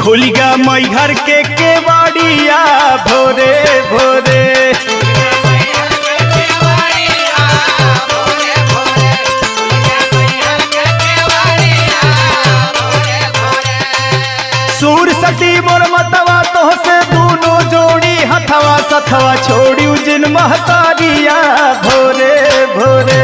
खुल गया मैहर के केवाड़िया भोरे भोरे। सूर सटी मोर मतवा तो से दोनों जोड़ी हथवा सथवा छोड़ी जिन महतारिया भोरे भोरे।